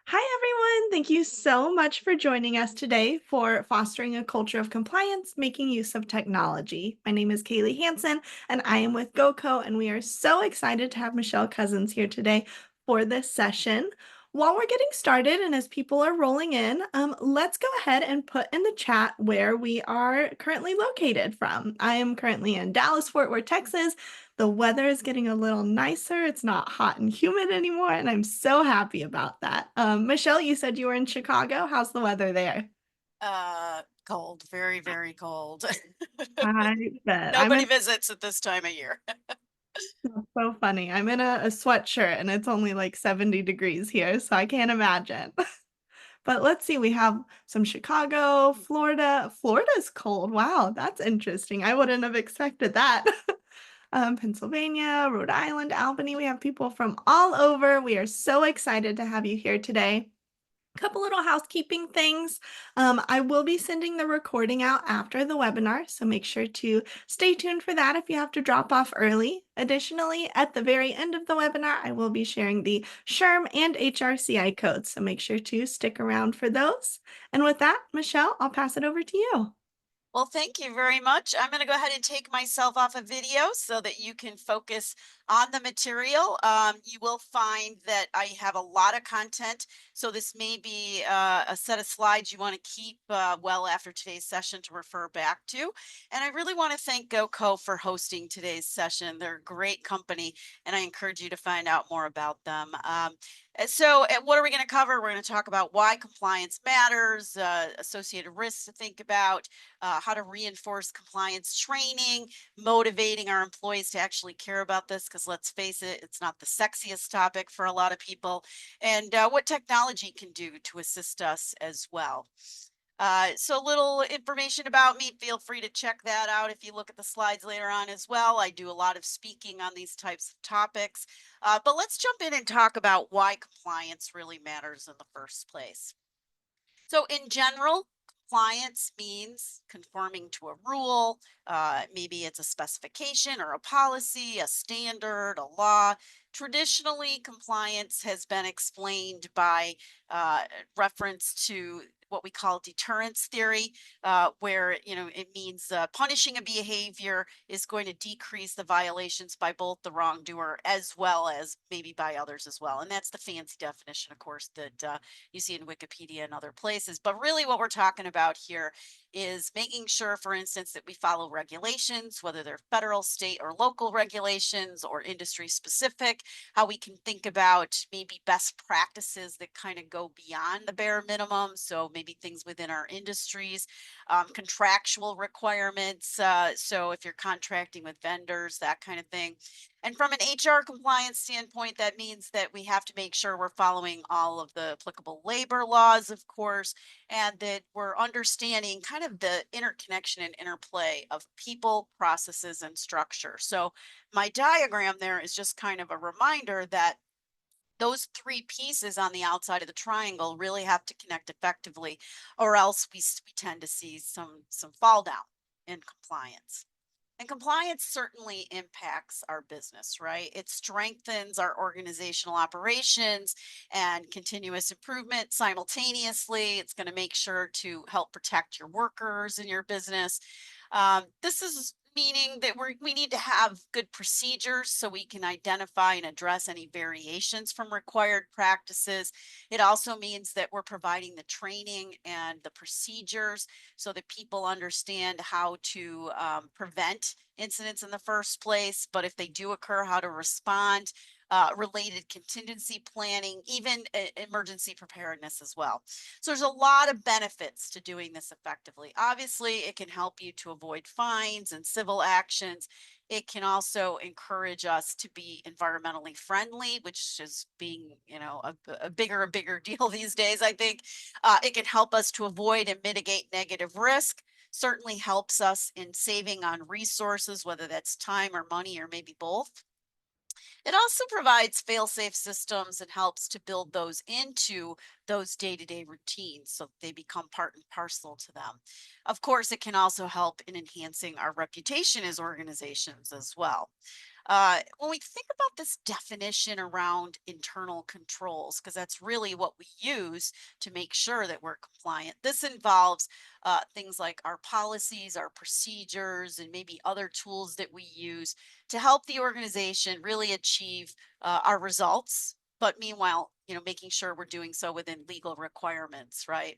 Hi, everyone. Thank you so much for joining us today for Fostering a Culture of Compliance, Making Use of Technology. My name is Kaylee Hanson, and I am with GoCo, and we are so excited to have Michelle Cousins here today for this session. While we're getting started, and as people are rolling in, let's go ahead and put in the chat where we are currently located from. I am currently in Dallas, Fort Worth, Texas. The weather is getting a little nicer. It's not hot and humid anymore, and I'm so happy about that. Michelle, you said you were in Chicago. How's the weather there? Cold, very, very cold. I bet. Nobody visits at this time of year. That's so funny. I'm in a sweatshirt and it's only like 70 degrees here, so I can't imagine. But let's see, we have some Chicago, Florida. Florida's cold. Wow, that's interesting. I wouldn't have expected that. Pennsylvania, Rhode Island, Albany. We have people from all over. We are so excited to have you here today. Couple little housekeeping things. I will be sending the recording out after the webinar, so make sure to stay tuned for that if you have to drop off early. Additionally, at the very end of the webinar, I will be sharing the SHRM and HRCI codes, so make sure to stick around for those. And with that, Michelle, I'll pass it over to you. Well, thank you very much. I'm going to go ahead and take myself off of video so that you can focus on the material. You will find that I have a lot of content, so this may be a set of slides you want to keep well after today's session to refer back to. And I really want to thank GoCo for hosting today's session. They're a great company, and I encourage you to find out more about them. What are we going to cover? We're going to talk about why compliance matters, associated risks to think about, how to reinforce compliance training, motivating our employees to actually care about this, because let's face it, it's not the sexiest topic for a lot of people, and what technology can do to assist us as well. So little information about me, feel free to check that out if you look at the slides later on as well. I do a lot of speaking on these types of topics, but let's jump in and talk about why compliance really matters in the first place. So in general, compliance means conforming to a rule. Maybe it's a specification or a policy, a standard, a law. Traditionally, compliance has been explained by reference to what we call deterrence theory, where it means punishing a behavior is going to decrease the violations by both the wrongdoer as well as maybe by others as well. And that's the fancy definition, of course, that you see in Wikipedia and other places. But really, what we're talking about here is making sure, for instance, that we follow regulations, whether they're federal, state, or local regulations or industry specific, how we can think about maybe best practices that kind of go beyond the bare minimum. So maybe things within our industries, contractual requirements. So if you're contracting with vendors, that kind of thing. And from an HR compliance standpoint, that means that we have to make sure we're following all of the applicable labor laws, of course, and that we're understanding kind of the interconnection and interplay of people, processes, and structure. So my diagram there is just kind of a reminder that those three pieces on the outside of the triangle really have to connect effectively, or else we tend to see some fall down in compliance. And compliance certainly impacts our business, right? It strengthens our organizational operations and continuous improvement simultaneously. It's going to make sure to help protect your workers in your business. This is meaning that we need to have good procedures so we can identify and address any variations from required practices. It also means that we're providing the training and the procedures so that people understand how to prevent incidents in the first place, but if they do occur, how to respond, related contingency planning, even emergency preparedness as well. So there's a lot of benefits to doing this effectively. Obviously, it can help you to avoid fines and civil actions. It can also encourage us to be environmentally friendly, which is being, a bigger deal these days, I think. It can help us to avoid and mitigate negative risk. Certainly helps us in saving on resources, whether that's time or money or maybe both. It also provides fail-safe systems and helps to build those into those day-to-day routines so they become part and parcel to them. Of course, it can also help in enhancing our reputation as organizations as well. When we think about this definition around internal controls, because that's really what we use to make sure that we're compliant, this involves things like our policies, our procedures, and maybe other tools that we use to help the organization really achieve our results. But meanwhile, making sure we're doing so within legal requirements, right?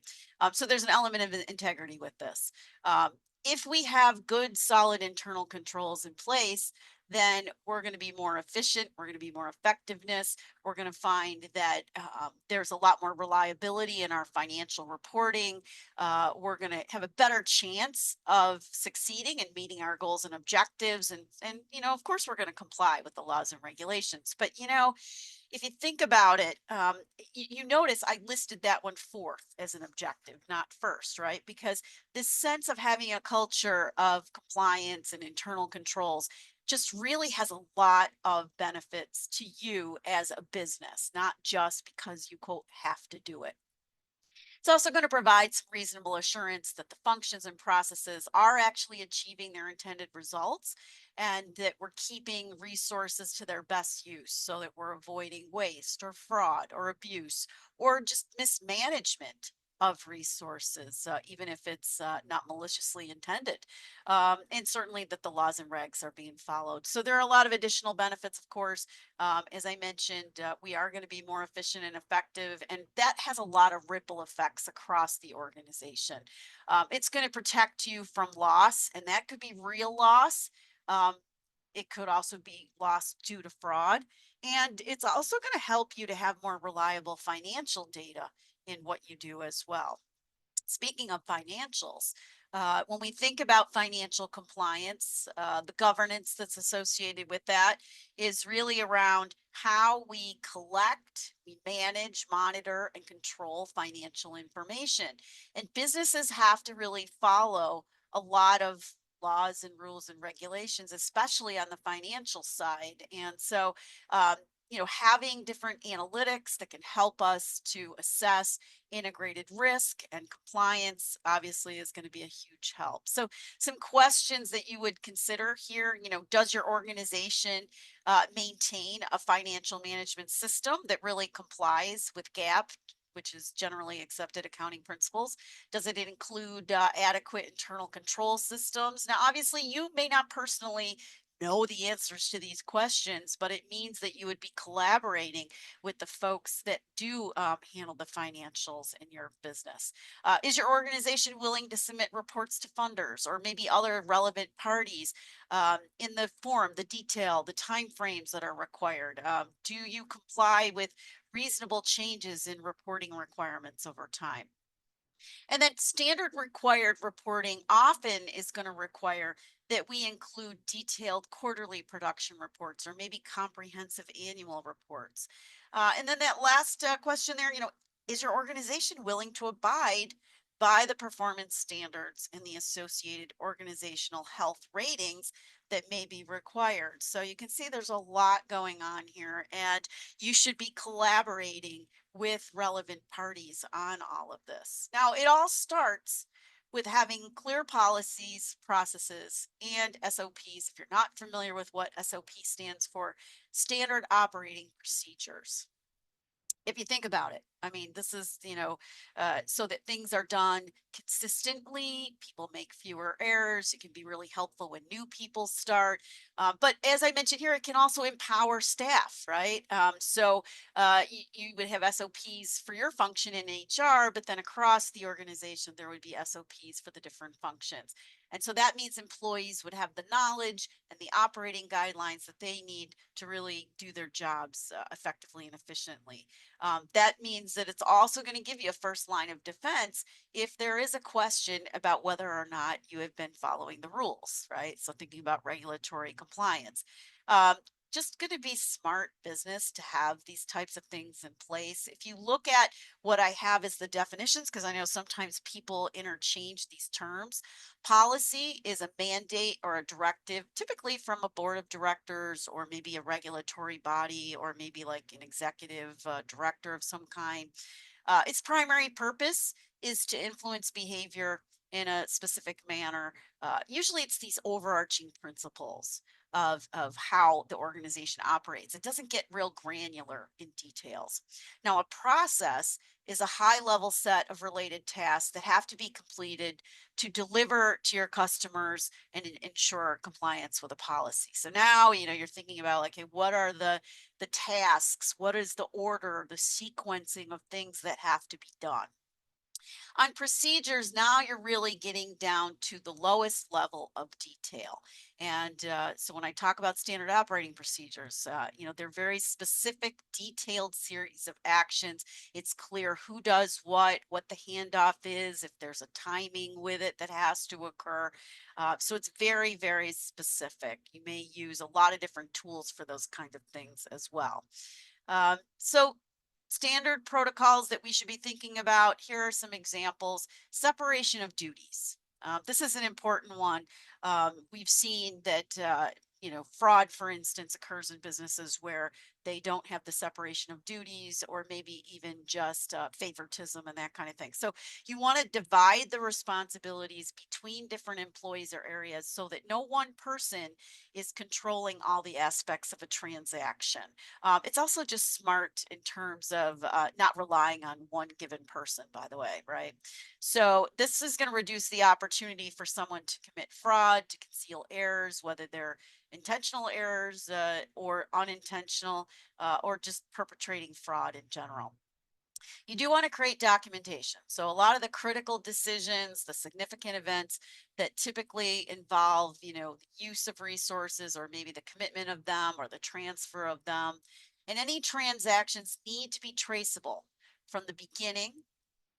So there's an element of integrity with this. Um, if we have good, solid internal controls in place, then we're going to be more efficient. We're going to be more effectiveness. We're going to find that there's a lot more reliability in our financial reporting. We're going to have a better chance of succeeding and meeting our goals and objectives. And of course, we're going to comply with the laws and regulations. But if you think about it, you notice I listed that one fourth as an objective, not first, right? Because this sense of having a culture of compliance and internal controls just really has a lot of benefits to you as a business, not just because you quote have to do it. It's also going to provide some reasonable assurance that the functions and processes are actually achieving their intended results and that we're keeping resources to their best use so that we're avoiding waste or fraud or abuse or just mismanagement of resources, even if it's not maliciously intended. And certainly that the laws and regs are being followed. So there are a lot of additional benefits, of course. As I mentioned, we are going to be more efficient and effective, and that has a lot of ripple effects across the organization. It's going to protect you from loss, and that could be real loss. Um, it could also be loss due to fraud, and it's also going to help you to have more reliable financial data in what you do as well. Speaking of financials, when we think about financial compliance, the governance that's associated with that is really around how we collect, we manage, monitor, and control financial information. And businesses have to really follow a lot of laws and rules and regulations, especially on the financial side. And so, having different analytics that can help us to assess integrated risk and compliance obviously is going to be a huge help. So some questions that you would consider here, does your organization maintain a financial management system that really complies with GAAP, which is generally accepted accounting principles? Does it include adequate internal control systems? Now, obviously, you may not personally know the answers to these questions, but it means that you would be collaborating with the folks that do handle the financials in your business. Is your organization willing to submit reports to funders or maybe other relevant parties in the form, the detail, the timeframes that are required? Do you comply with reasonable changes in reporting requirements over time? And then standard required reporting often is going to require that we include detailed quarterly production reports or maybe comprehensive annual reports. And then that last question there, is your organization willing to abide by the performance standards and the associated organizational health ratings that may be required? So you can see there's a lot going on here, and you should be collaborating with relevant parties on all of this. Now, it all starts with having clear policies, processes, and SOPs. If you're not familiar with what SOP stands for, standard operating procedures. If you think about it, I mean, this is, so that things are done consistently, people make fewer errors. It can be really helpful when new people start. But as I mentioned here, it can also empower staff, right? You would have SOPs for your function in HR, but then across the organization, there would be SOPs for the different functions. And so that means employees would have the knowledge and the operating guidelines that they need to really do their jobs effectively and efficiently. That means that it's also going to give you a first line of defense if there is a question about whether or not you have been following the rules, right? So thinking about regulatory compliance. Um, just going to be smart business to have these types of things in place. If you look at what I have as the definitions, because I know sometimes people interchange these terms, policy is a mandate or a directive, typically from a board of directors or maybe a regulatory body or maybe like an executive director of some kind. Its primary purpose is to influence behavior in a specific manner. Usually it's these overarching principles. of how the organization operates. It doesn't get real granular in details. Now, a process is a high level set of related tasks that have to be completed to deliver to your customers and ensure compliance with a policy. So now, you're thinking about like, okay, what are the tasks? What is the order, the sequencing of things that have to be done? On procedures, now you're really getting down to the lowest level of detail. And so when I talk about standard operating procedures, they're very specific, detailed series of actions. It's clear who does what the handoff is, if there's a timing with it that has to occur. So it's very, very specific. You may use a lot of different tools for those kind of things as well. So standard protocols that we should be thinking about. Here are some examples. Separation of duties. This is an important one. We've seen that fraud, for instance, occurs in businesses where they don't have the separation of duties, or maybe even just favoritism and that kind of thing. So you want to divide the responsibilities between different employees or areas so that no one person is controlling all the aspects of a transaction. It's also just smart in terms of not relying on one given person, by the way, right? So this is going to reduce the opportunity for someone to commit fraud, to conceal errors, whether they're intentional errors or unintentional, or just perpetrating fraud in general. You do want to create documentation. So a lot of the critical decisions, the significant events that typically involve, the use of resources or maybe the commitment of them or the transfer of them, and any transactions need to be traceable from the beginning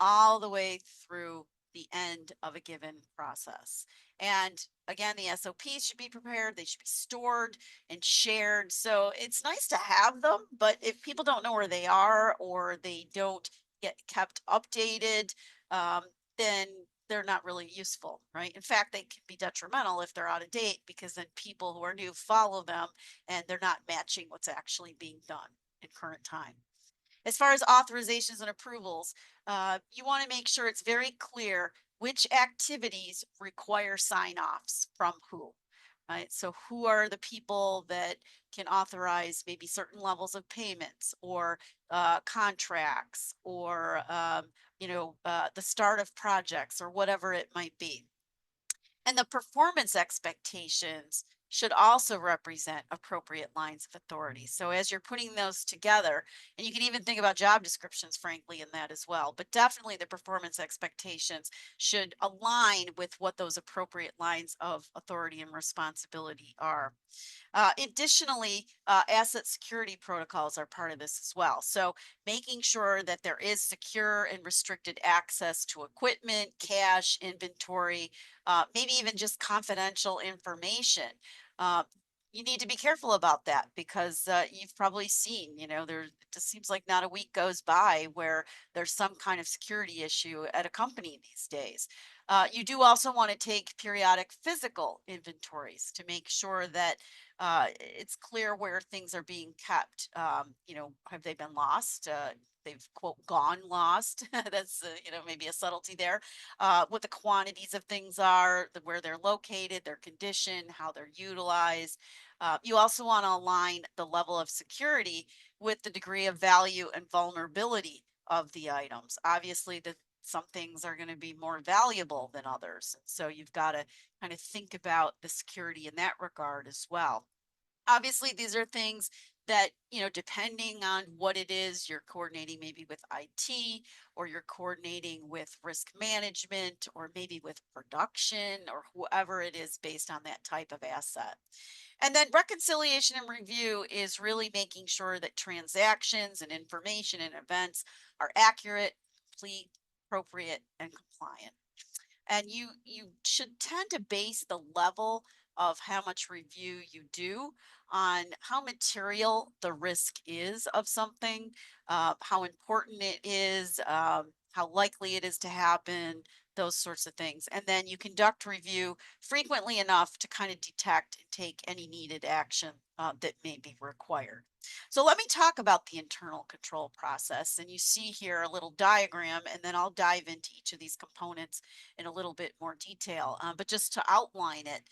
all the way through the end of a given process. And again, the SOPs should be prepared, they should be stored and shared. So it's nice to have them, but if people don't know where they are or they don't get kept updated, um, then they're not really useful, right? In fact, they can be detrimental if they're out of date, because then people who are new follow them and they're not matching what's actually being done in current time. As far as authorizations and approvals, you want to make sure it's very clear which activities require sign-offs from who, right? So who are the people that can authorize maybe certain levels of payments or contracts or, the start of projects or whatever it might be. And the performance expectations should also represent appropriate lines of authority. So as you're putting those together, and you can even think about job descriptions, frankly, in that as well, but definitely the performance expectations should align with what those appropriate lines of authority and responsibility are. Additionally, asset security protocols are part of this as well. So making sure that there is secure and restricted access to equipment, cash, inventory, maybe even just confidential information. Uh, you need to be careful about that, because you've probably seen, it just seems like not a week goes by where there's some kind of security issue at a company these days. You do also want to take periodic physical inventories to make sure that it's clear where things are being kept. Have they been lost? They've quote gone lost. That's maybe a subtlety there. What the quantities of things are, where they're located, their condition, how they're utilized. You also want to align the level of security with the degree of value and vulnerability of the items. Obviously, some things are going to be more valuable than others. So you've got to kind of think about the security in that regard as well. Obviously, these are things that, depending on what it is, you're coordinating maybe with IT, or you're coordinating with risk management, or maybe with production, or whoever it is based on that type of asset. And then reconciliation and review is really making sure that transactions and information and events are accurate, complete, appropriate, and compliant. And you should tend to base the level of how much review you do on how material the risk is of something, how important it is, how likely it is to happen, those sorts of things. And then you conduct review frequently enough to kind of detect and take any needed action that may be required. So let me talk about the internal control process. And you see here a little diagram, and then I'll dive into each of these components in a little bit more detail. But just to outline it,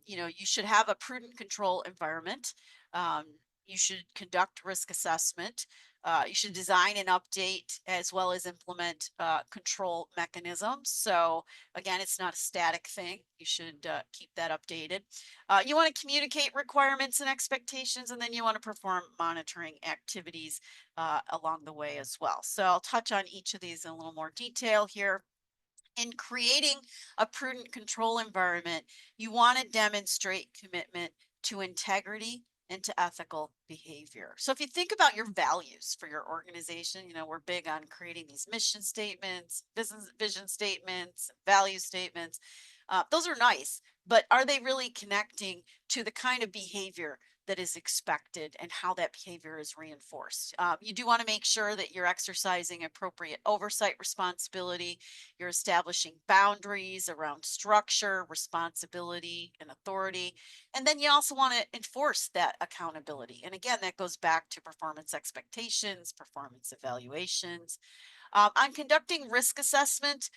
you should have a prudent control environment. Um, you should conduct risk assessment. You should design and update as well as implement control mechanisms. So again, it's not a static thing. You should keep that updated. You want to communicate requirements and expectations, and then you want to perform monitoring activities along the way as well. So I'll touch on each of these in a little more detail here. In creating a prudent control environment, you want to demonstrate commitment to integrity and to ethical behavior. So if you think about your values for your organization, we're big on creating these mission statements, business vision statements, value statements. Those are nice, but are they really connecting to the kind of behavior that is expected and how that behavior is reinforced? You do want to make sure that you're exercising appropriate oversight responsibility. You're establishing boundaries around structure, responsibility, and authority. And then you also want to enforce that accountability. And again, that goes back to performance expectations, performance evaluations. On conducting risk assessment,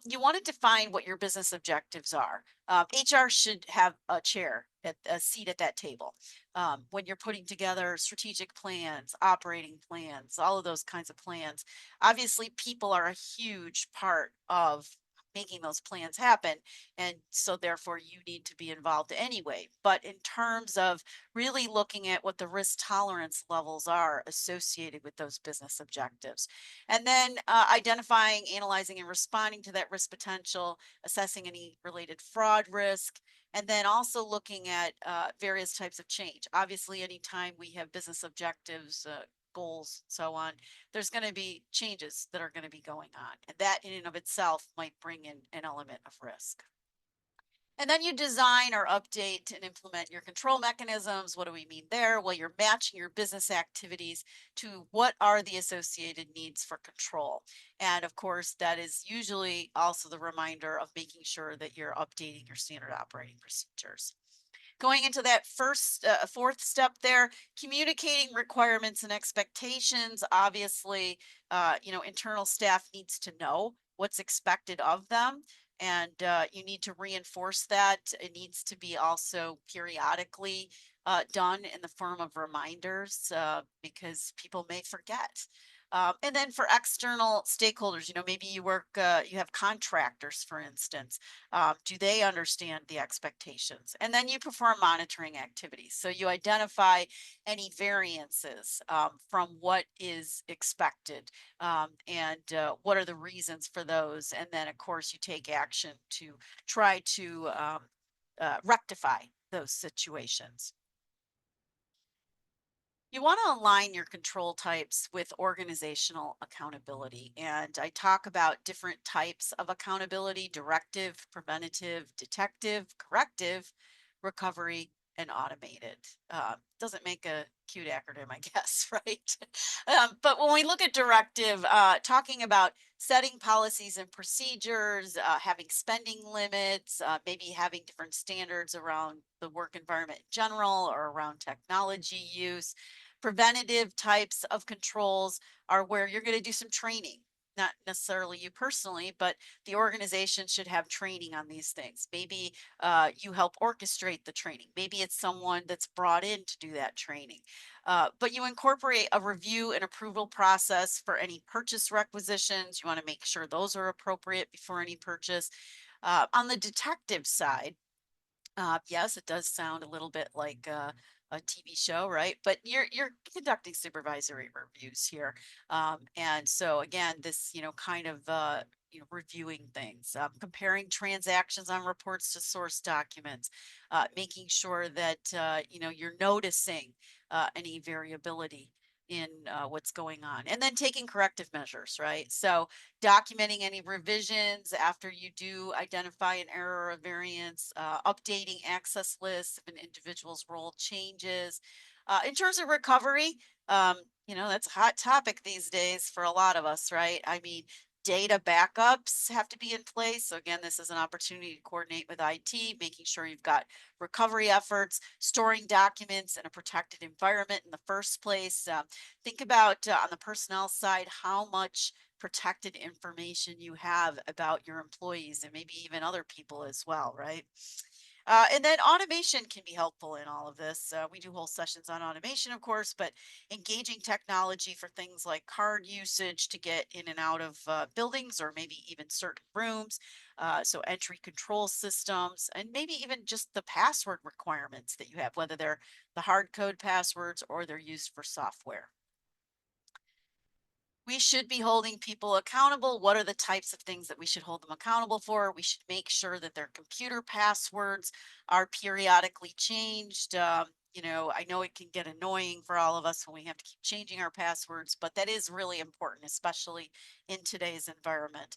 you want to define what your business objectives are. HR should have a seat at that table when you're putting together strategic plans, operating plans, all of those kinds of plans. Obviously, people are a huge part of making those plans happen. And so therefore you need to be involved anyway. But in terms of really looking at what the risk tolerance levels are associated with those business objectives. And then identifying, analyzing, and responding to that risk potential, assessing any related fraud risk, and then also looking at various types of change. Obviously, anytime we have business objectives, goals, so on, there's going to be changes that are going to be going on. And that in and of itself might bring in an element of risk. And then you design or update and implement your control mechanisms. What do we mean there? Well, you're matching your business activities to what are the associated needs for control. And of course, that is usually also the reminder of making sure that you're updating your standard operating procedures. Going into that fourth step there, communicating requirements and expectations. Obviously, internal staff needs to know what's expected of them, and you need to reinforce that. It needs to be also periodically done in the form of reminders because people may forget. And then for external stakeholders, maybe you have contractors, for instance. Do they understand the expectations? And then you perform monitoring activities. So you identify any variances from what is expected and what are the reasons for those. And then, of course, you take action to try to rectify those situations. You want to align your control types with organizational accountability. And I talk about different types of accountability: directive, preventative, detective, corrective, recovery, and automated. Doesn't make a cute acronym, I guess, right? But when we look at directive, talking about setting policies and procedures, having spending limits, maybe having different standards around the work environment in general or around technology use. Preventative types of controls are where you're going to do some training, not necessarily you personally, but the organization should have training on these things. Maybe you help orchestrate the training. Maybe it's someone that's brought in to do that training. But you incorporate a review and approval process for any purchase requisitions. You want to make sure those are appropriate before any purchase. On the detective side, yes, it does sound a little bit like a TV show, right? But you're conducting supervisory reviews here, and so again, this kind of reviewing things, comparing transactions on reports to source documents, making sure that you're noticing any variability in what's going on, and then taking corrective measures, right? So documenting any revisions after you do identify an error or variance, updating access lists if an individual's role changes. In terms of recovery, that's a hot topic these days for a lot of us, right? I mean, Data backups have to be in place. So again, this is an opportunity to coordinate with IT, making sure you've got recovery efforts, storing documents in a protected environment in the first place. Think about on the personnel side how much protected information you have about your employees and maybe even other people as well, right? And then automation can be helpful in all of this. We do whole sessions on automation, of course, but engaging technology for things like card usage to get in and out of buildings or maybe even certain rooms. So entry control systems and maybe even just the password requirements that you have, whether they're the hard code passwords or they're used for software. We should be holding people accountable. What are the types of things that we should hold them accountable for? We should make sure that their computer passwords are periodically changed. I know it can get annoying for all of us when we have to keep changing our passwords, but that is really important, especially in today's environment.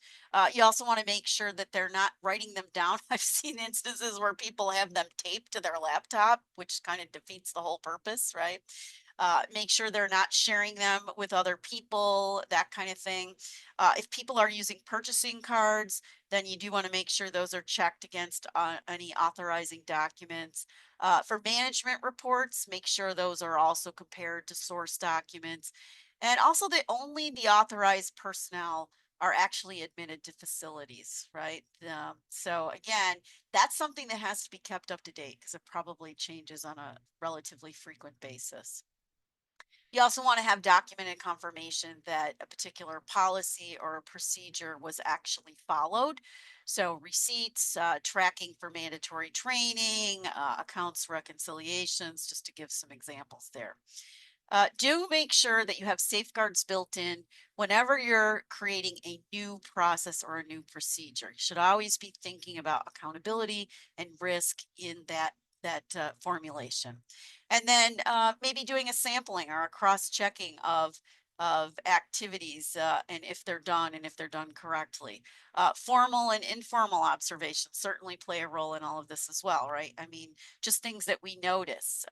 You also want to make sure that they're not writing them down. I've seen instances where people have them taped to their laptop, which kind of defeats the whole purpose, right? Make sure they're not sharing them with other people, that kind of thing. If people are using purchasing cards, then you do want to make sure those are checked against any authorizing documents. For management reports, make sure those are also compared to source documents. And also that only the authorized personnel are actually admitted to facilities, right? So again, that's something that has to be kept up to date because it probably changes on a relatively frequent basis. You also want to have documented confirmation that a particular policy or a procedure was actually followed. So receipts, tracking for mandatory training, accounts reconciliations, just to give some examples there. Do make sure that you have safeguards built in whenever you're creating a new process or a new procedure. You should always be thinking about accountability and risk in that formulation. And then maybe doing a sampling or a cross-checking of activities and if they're done and if they're done correctly. Formal and informal observations certainly play a role in all of this as well, right? I mean, just things that we notice.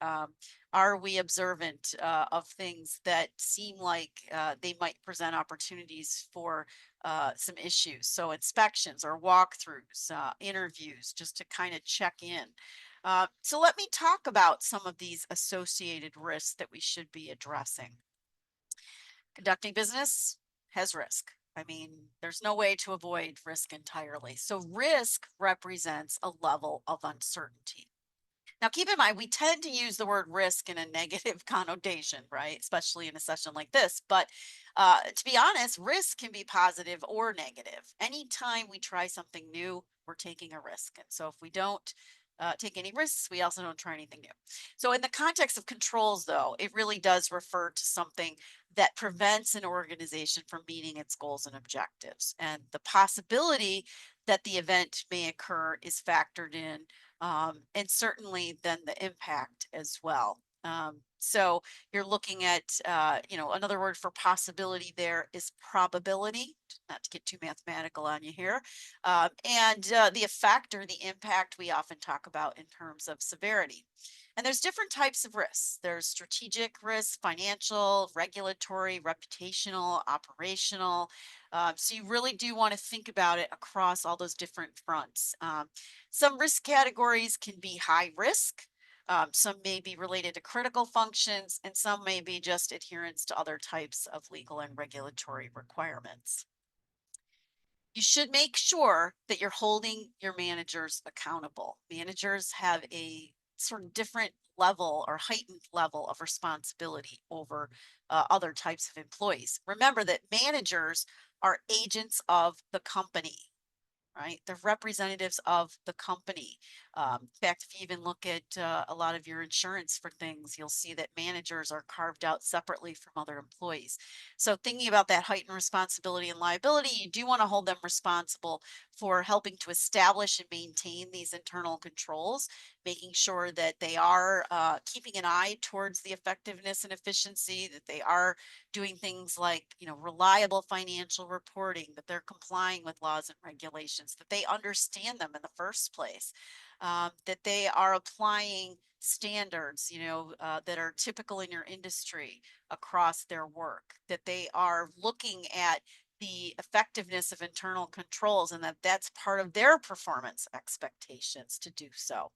Are we observant of things that seem like they might present opportunities for some issues? So inspections or walkthroughs, interviews, just to kind of check in. So let me talk about some of these associated risks that we should be addressing. Conducting business has risk. I mean, there's no way to avoid risk entirely. So risk represents a level of uncertainty. Now, keep in mind, we tend to use the word risk in a negative connotation, right? Especially in a session like this. But to be honest, risk can be positive or negative. Anytime we try something new, we're taking a risk. And so if we don't take any risks, we also don't try anything new. So in the context of controls, though, it really does refer to something that prevents an organization from meeting its goals and objectives. And the possibility that the event may occur is factored in and certainly then the impact as well. So you're looking at, another word for possibility there is probability, not to get too mathematical on you here. And the effect or the impact we often talk about in terms of severity. And there's different types of risks. There's strategic risks, financial, regulatory, reputational, operational. So you really do want to think about it across all those different fronts. Some risk categories can be high risk. Some may be related to critical functions, and some may be just adherence to other types of legal and regulatory requirements. You should make sure that you're holding your managers accountable. Managers have a sort of different level or heightened level of responsibility over other types of employees. Remember that managers are agents of the company, right? They're representatives of the company. In fact, if you even look at a lot of your insurance for things, you'll see that managers are carved out separately from other employees. So thinking about that heightened responsibility and liability, you do want to hold them responsible for helping to establish and maintain these internal controls, making sure that they are keeping an eye towards the effectiveness and efficiency, that they are doing things like, reliable financial reporting, that they're complying with laws and regulations, that they understand them in the first place, that they are applying standards, that are typical in your industry across their work, that they are looking at the effectiveness of internal controls and that that's part of their performance expectations to do so.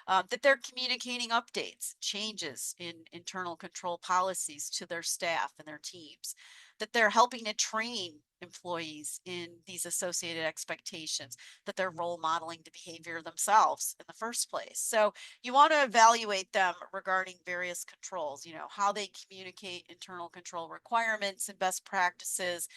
That they're communicating updates, changes in internal control policies to their staff and their teams, that they're helping to train employees in these associated expectations, that they're role modeling the behavior themselves in the first place. So you want to evaluate them regarding various controls, how they communicate internal control requirements and best practices.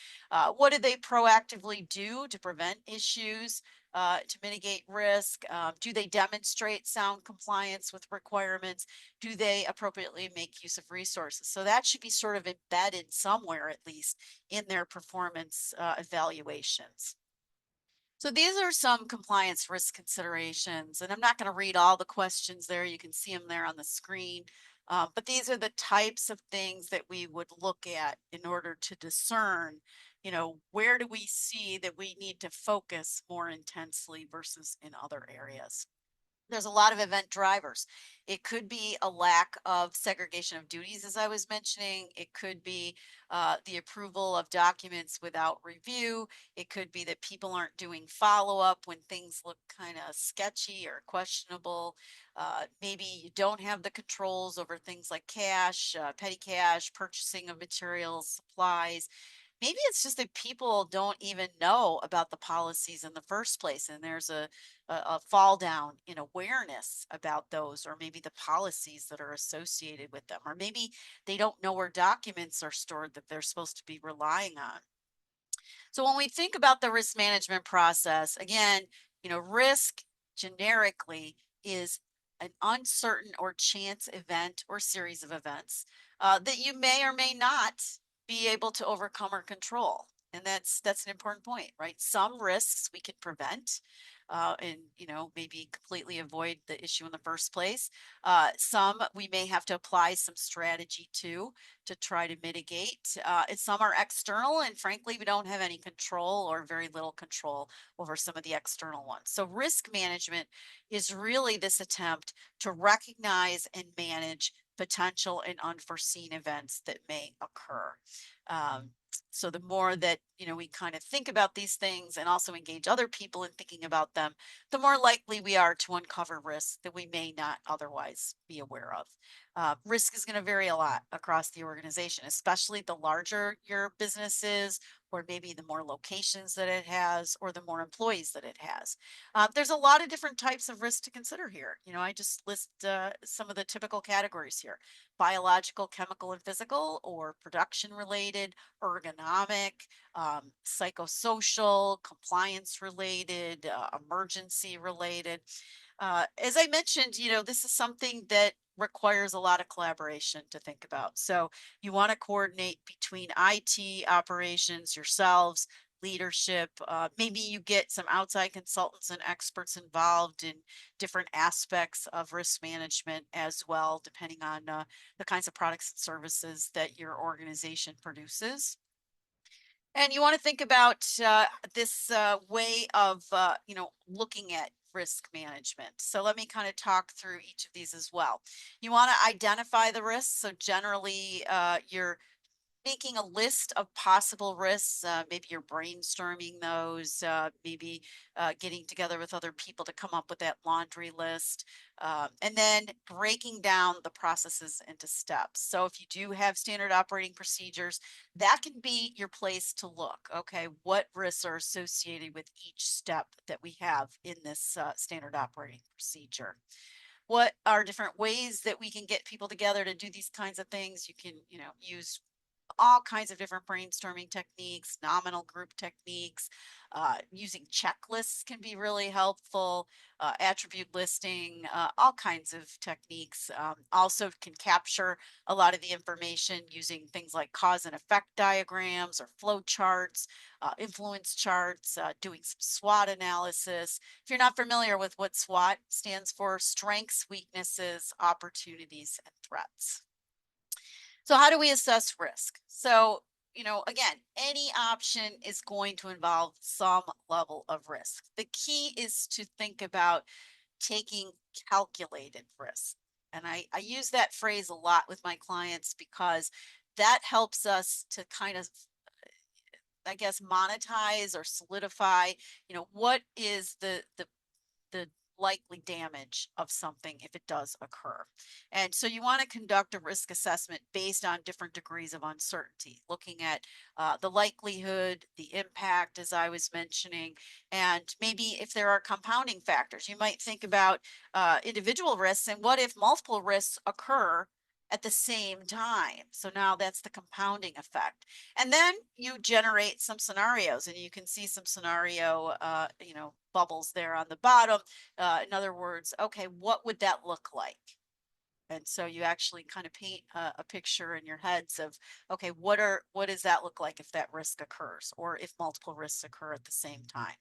What do they proactively do to prevent issues, to mitigate risk? Do they demonstrate sound compliance with requirements? Do they appropriately make use of resources? So that should be sort of embedded somewhere, at least, in their performance evaluations. So these are some compliance risk considerations, and I'm not going to read all the questions there. You can see them there on the screen. But these are the types of things that we would look at in order to discern, where do we see that we need to focus more intensely versus in other areas. There's a lot of event drivers. It could be a lack of segregation of duties, as I was mentioning. It could be the approval of documents without review. It could be that people aren't doing follow-up when things look kind of sketchy or questionable. Maybe you don't have the controls over things like cash, petty cash, purchasing of materials, supplies. Maybe it's just that people don't even know about the policies in the first place, and there's a fall down in awareness about those, or maybe the policies that are associated with them, or maybe they don't know where documents are stored that they're supposed to be relying on. So when we think about the risk management process, again, risk generically is an uncertain or chance event or series of events that you may or may not be able to overcome or control. And that's an important point, right? Some risks we can prevent, and maybe completely avoid the issue in the first place. Some we may have to apply some strategy to try to mitigate. And some are external, and frankly, we don't have any control or very little control over some of the external ones. So risk management is really this attempt to recognize and manage potential and unforeseen events that may occur. So the more that we kind of think about these things and also engage other people in thinking about them, the more likely we are to uncover risks that we may not otherwise be aware of. Risk is going to vary a lot across the organization, especially the larger your business is, or maybe the more locations that it has, or the more employees that it has. There's a lot of different types of risk to consider here. I just list some of the typical categories here: biological, chemical, and physical, or production related, ergonomic, psychosocial, compliance related, emergency related. As I mentioned, this is something that requires a lot of collaboration to think about. So you want to coordinate between IT operations, yourselves, leadership. Maybe you get some outside consultants and experts involved in different aspects of risk management as well, depending on the kinds of products and services that your organization produces. And you want to think about this way of, looking at risk management. So let me kind of talk through each of these as well. You want to identify the risks. So generally, you're making a list of possible risks. Maybe you're brainstorming those, maybe getting together with other people to come up with that laundry list, and then breaking down the processes into steps. So if you do have standard operating procedures, that can be your place to look. Okay, what risks are associated with each step that we have in this standard operating procedure? What are different ways that we can get people together to do these kinds of things? You can, use all kinds of different brainstorming techniques, nominal group techniques. Using checklists can be really helpful, attribute listing, all kinds of techniques. Also can capture a lot of the information using things like cause and effect diagrams or flow charts, influence charts, doing some SWOT analysis. If you're not familiar with what SWOT stands for: strengths, weaknesses, opportunities, and threats. So how do we assess risk? So, again, any option is going to involve some level of risk. The key is to think about taking calculated risk. And I use that phrase a lot with my clients because that helps us to kind of I guess, monetize or solidify, what is the likely damage of something if it does occur. And so you want to conduct a risk assessment based on different degrees of uncertainty, looking at the likelihood, the impact, as I was mentioning, and maybe if there are compounding factors. You might think about individual risks and what if multiple risks occur at the same time. So now that's the compounding effect. And then you generate some scenarios, and you can see some scenario, bubbles there on the bottom. In other words, okay, what would that look like? And so you actually kind of paint a picture in your heads of, okay, what does that look like if that risk occurs, or if multiple risks occur at the same time?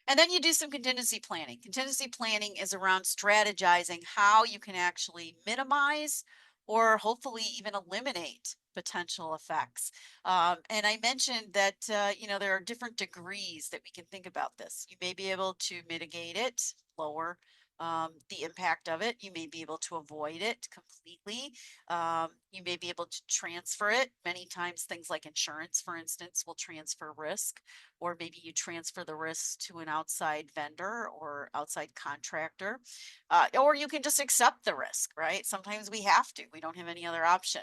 And then you do some contingency planning. Contingency planning is around strategizing how you can actually minimize or hopefully even eliminate potential effects. And I mentioned that, there are different degrees that we can think about this. You may be able to mitigate it, lower the impact of it. You may be able to avoid it completely. You may be able to transfer it. Many times, things like insurance, for instance, will transfer risk, or maybe you transfer the risk to an outside vendor or outside contractor, or you can just accept the risk, right? Sometimes we have to. We don't have any other option.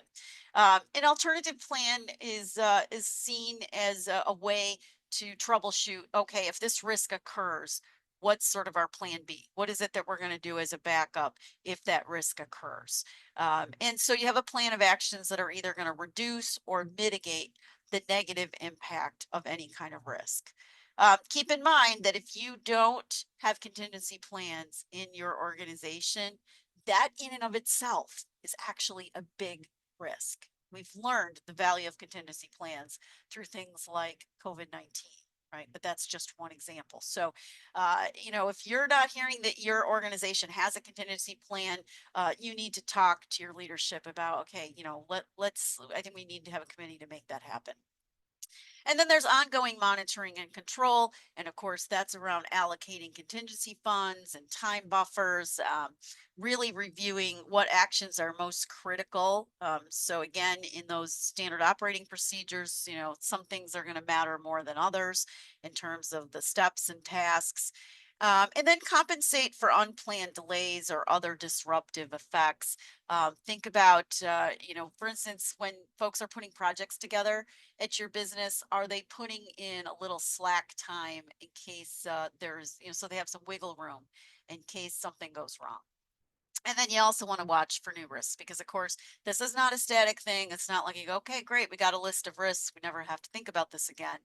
An alternative plan is seen as a way to troubleshoot. Okay, if this risk occurs, what's sort of our plan B? What is it that we're going to do as a backup if that risk occurs? And so you have a plan of actions that are either going to reduce or mitigate the negative impact of any kind of risk. Keep in mind that if you don't have contingency plans in your organization, that in and of itself is actually a big risk. We've learned the value of contingency plans through things like COVID-19. Right. But that's just one example. So, if you're not hearing that your organization has a contingency plan, you need to talk to your leadership about, okay, I think we need to have a committee to make that happen. And then there's ongoing monitoring and control. And of course, that's around allocating contingency funds and time buffers, really reviewing what actions are most critical. So again, in those standard operating procedures, some things are going to matter more than others in terms of the steps and tasks. And then compensate for unplanned delays or other disruptive effects. Think about, for instance, when folks are putting projects together at your business, are they putting in a little slack time in case there's, so they have some wiggle room in case something goes wrong? And then you also want to watch for new risks because, of course, this is not a static thing. It's not like you go, okay, great, we got a list of risks. We never have to think about this again.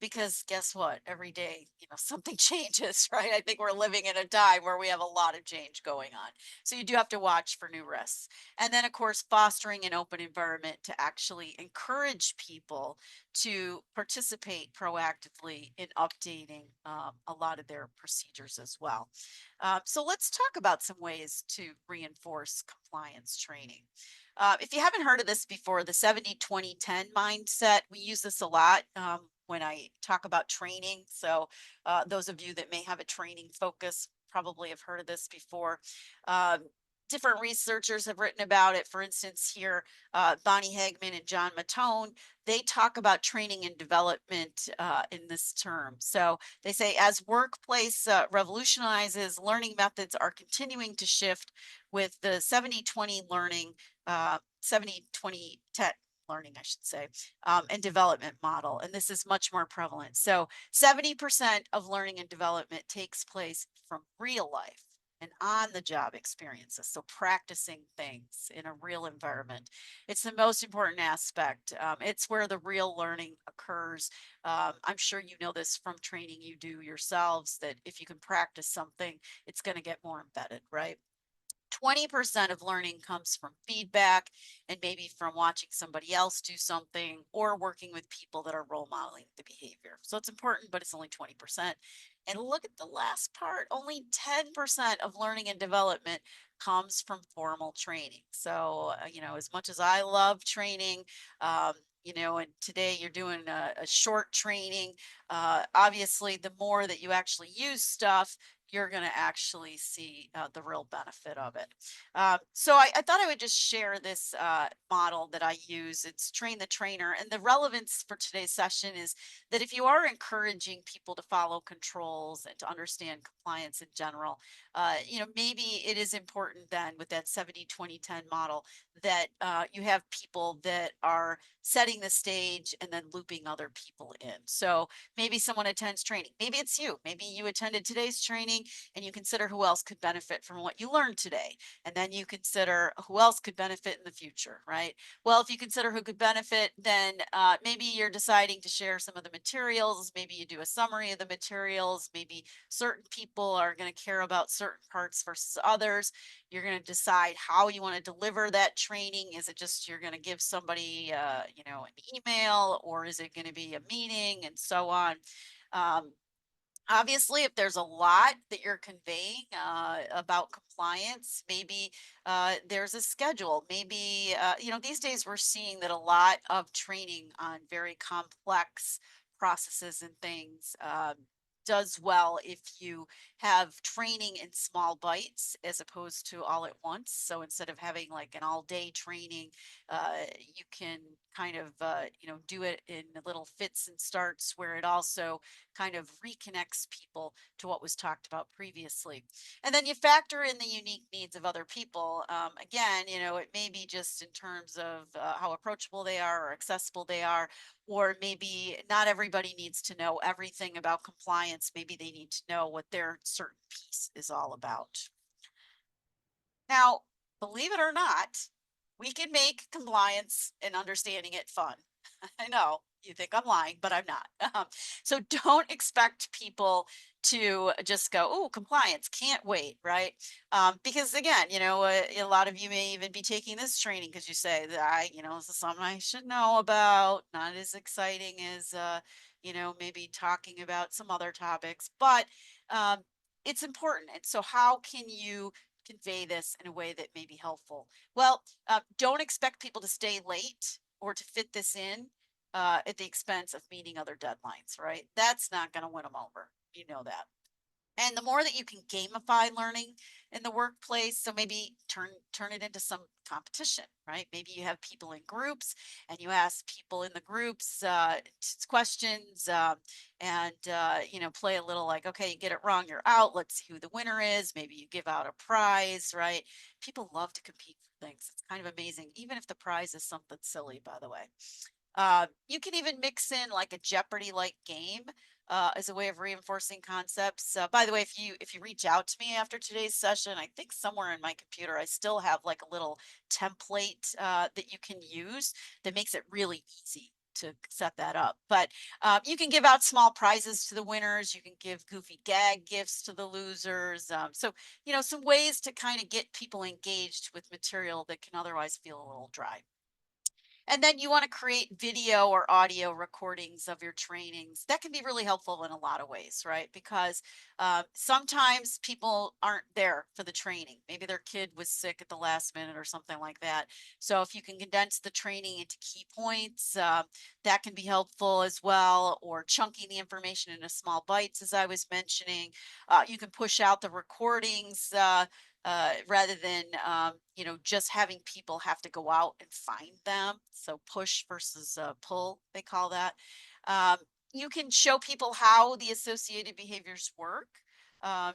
Because guess what? Every day, something changes, right? I think we're living in a time where we have a lot of change going on. So you do have to watch for new risks. And then, of course, fostering an open environment to actually encourage people to participate proactively in updating a lot of their procedures as well. So let's talk about some ways to reinforce compliance training. If you haven't heard of this before, the 70-20-10 mindset, we use this a lot when I talk about training. So those of you that may have a training focus probably have heard of this before. Different researchers have written about it. For instance, here, Bonnie Hagman and John Mattone, they talk about training and development in this term. So they say as workplace revolutionizes, learning methods are continuing to shift with the 70-20 learning, 70-20-10 learning, I should say, and development model. And this is much more prevalent. So 70% of learning and development takes place from real life and on the job experiences. So practicing things in a real environment. It's the most important aspect. It's where the real learning occurs. I'm sure you know this from training you do yourselves, that if you can practice something, it's going to get more embedded, right? 20% of learning comes from feedback and maybe from watching somebody else do something or working with people that are role modeling the behavior. So it's important, but it's only 20%. And look at the last part, only 10% of learning and development comes from formal training. So, as much as I love training, and today you're doing a short training, obviously the more that you actually use stuff, you're going to actually see the real benefit of it. So I thought I would just share this model that I use. It's train the trainer. And the relevance for today's session is that if you are encouraging people to follow controls and to understand compliance in general, maybe it is important then with that 70-20-10 model that you have people that are setting the stage and then looping other people in. So maybe someone attends training. Maybe it's you. Maybe you attended today's training and you consider who else could benefit from what you learned today. And then you consider who else could benefit in the future, right? Well, if you consider who could benefit, then maybe you're deciding to share some of the materials. Maybe you do a summary of the materials. Maybe certain people are going to care about certain parts versus others. You're going to decide how you want to deliver that training. Is it just you're going to give somebody, an email, or is it going to be a meeting, and so on? Um, Obviously, if there's a lot that you're conveying about compliance, maybe there's a schedule. Maybe, these days we're seeing that a lot of training on very complex processes and things does well if you have training in small bites as opposed to all at once. So instead of having like an all day training, you can kind of, do it in little fits and starts where it also kind of reconnects people to what was talked about previously. And then you factor in the unique needs of other people. Again, it may be just in terms of how approachable they are or accessible they are, or maybe not everybody needs to know everything about compliance. Maybe they need to know what their certain piece is all about. Now, believe it or not, we can make compliance and understanding it fun. I know you think I'm lying, but I'm not. So don't expect people to just go, oh, compliance, can't wait, right? Because again, a lot of you may even be taking this training because you say that this is something I should know about, not as exciting as, maybe talking about some other topics, but um, it's important. And so how can you convey this in a way that may be helpful? Well, don't expect people to stay late or to fit this in at the expense of meeting other deadlines, right? That's not going to win them over. You know that. And the more that you can gamify learning in the workplace, so maybe turn it into some competition, right? Maybe you have people in groups and you ask people in the groups questions and play a little like, okay, you get it wrong, you're out. Let's see who the winner is. Maybe you give out a prize, right? People love to compete for things. It's kind of amazing, even if the prize is something silly, by the way. You can even mix in like a Jeopardy-like game as a way of reinforcing concepts. By the way, if you reach out to me after today's session, I think somewhere in my computer I still have like a little template that you can use that makes it really easy to set that up. But you can give out small prizes to the winners. You can give goofy gag gifts to the losers. So, some ways to kind of get people engaged with material that can otherwise feel a little dry. And then you want to create video or audio recordings of your trainings. That can be really helpful in a lot of ways, right? Because sometimes people aren't there for the training. Maybe their kid was sick at the last minute or something like that. So if you can condense the training into key points, that can be helpful as well. Or chunking the information into small bites, as I was mentioning. You can push out the recordings. Rather than just having people have to go out and find them. So push versus pull, they call that. Um, you can show people how the associated behaviors work.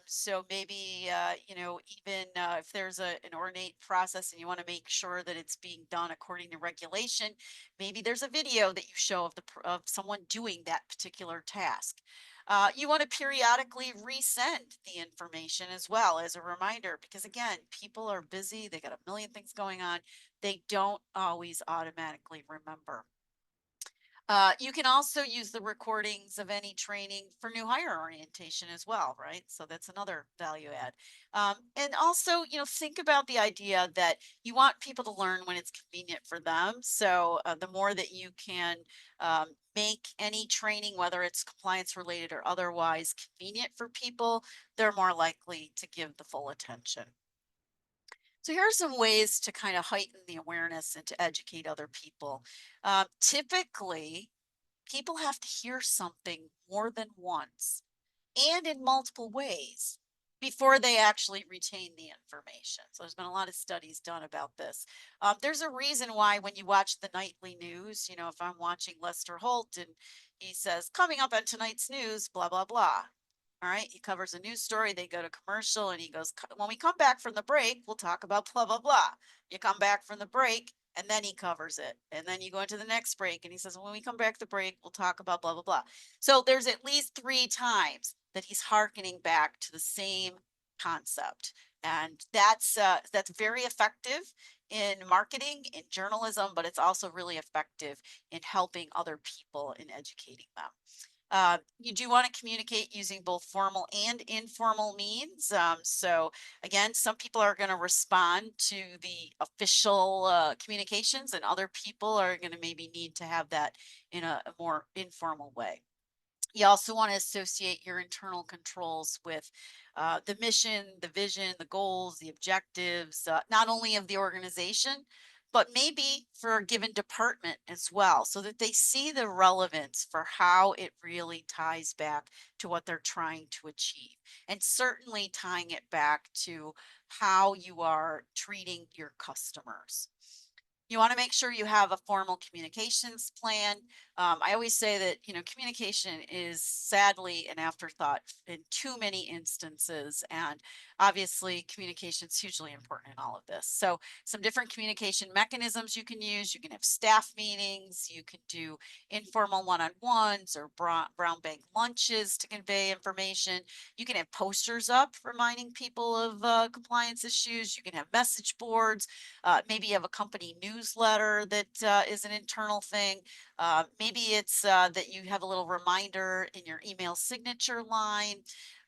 So maybe even if there's an ornate process and you want to make sure that it's being done according to regulation, maybe there's a video that you show of someone doing that particular task. You want to periodically resend the information as well as a reminder, because again, people are busy, they got a million things going on. They don't always automatically remember. You can also use the recordings of any training for new hire orientation as well, right? So that's another value add. And also, think about the idea that you want people to learn when it's convenient for them. So the more that you can make any training, whether it's compliance related or otherwise, convenient for people, they're more likely to give the full attention. So here are some ways to kind of heighten the awareness and to educate other people. Typically, people have to hear something more than once and in multiple ways before they actually retain the information. So there's been a lot of studies done about this. There's a reason why when you watch the nightly news, you know, if I'm watching Lester Holt and he says, coming up on tonight's news, blah, blah, blah. All right, he covers a news story, they go to commercial, and he goes, when we come back from the break, we'll talk about blah, blah, blah. You come back from the break, and then he covers it. And then you go into the next break, and he says, when we come back the break, we'll talk about blah, blah, blah. So there's at least 3 times that he's hearkening back to the same concept. And that's very effective in marketing, in journalism, but it's also really effective in helping other people and educating them. You do want to communicate using both formal and informal means. So again, some people are going to respond to the official communications, and other people are going to maybe need to have that in a more informal way. You also want to associate your internal controls with the mission, the vision, the goals, the objectives, not only of the organization, but maybe for a given department as well, so that they see the relevance for how it really ties back to what they're trying to achieve. And certainly tying it back to how you are treating your customers. You want to make sure you have a formal communications plan. I always say that, you know, communication is sadly an afterthought in too many instances. And obviously, communication is hugely important in all of this. So, some different communication mechanisms you can use. You can have staff meetings, you can do informal one on ones or brown bag lunches to convey information. You can have posters up reminding people of compliance issues. You can have message boards. Maybe you have a company newsletter that is an internal thing. Maybe it's that you have a little reminder in your email signature line.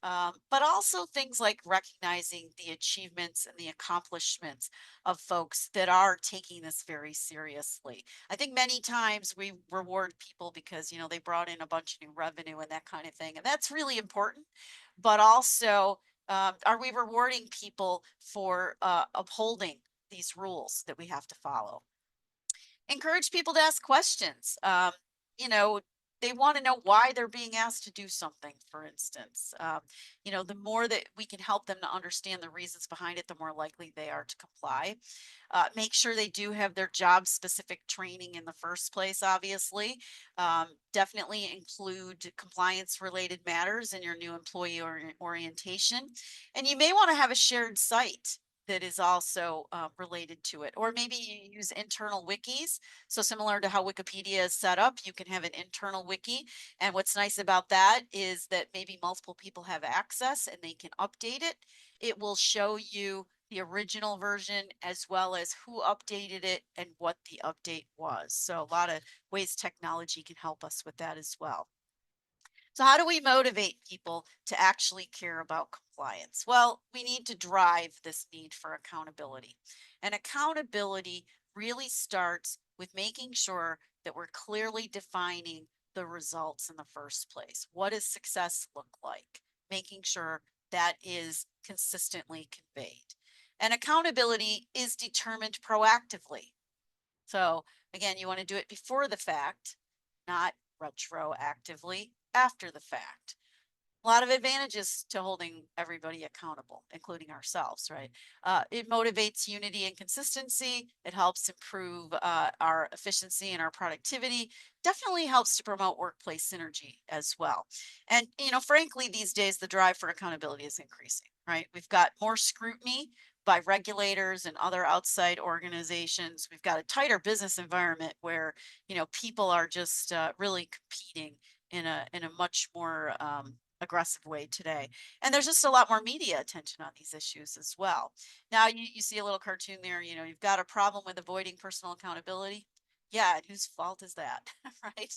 But also things like recognizing the achievements and the accomplishments of folks that are taking this very seriously. I think many times we reward people because, you know, they brought in a bunch of new revenue and that kind of thing. And that's really important. But also, are we rewarding people for upholding these rules that we have to follow? Encourage people to ask questions. You know, they want to know why they're being asked to do something, for instance. You know, the more that we can help them to understand the reasons behind it, the more likely they are to comply. Make sure they do have their job specific training in the first place, obviously. Definitely include compliance related matters in your new employee orientation. And you may want to have a shared site that is also related to it. Or maybe you use internal wikis. So similar to how Wikipedia is set up, you can have an internal wiki. And what's nice about that is that maybe multiple people have access and they can update it. It will show you the original version as well as who updated it and what the update was. So a lot of ways technology can help us with that as well. So how do we motivate people to actually care about compliance? Well, we need to drive this need for accountability. And accountability really starts with making sure that we're clearly defining the results in the first place. What does success look like? Making sure that is consistently conveyed. And accountability is determined proactively. So again, you want to do it before the fact, not retroactively after the fact. A lot of advantages to holding everybody accountable, including ourselves, right? It motivates unity and consistency. It helps improve our efficiency and our productivity. Definitely helps to promote workplace synergy as well. And, you know, frankly, these days, the drive for accountability is increasing, right? We've got more scrutiny by regulators and other outside organizations. We've got a tighter business environment where, you know, people are just really competing in a much more aggressive way today. And there's just a lot more media attention on these issues as well. Now you see a little cartoon there, you know, you've got a problem with avoiding personal accountability. Yeah, and whose fault is that, right?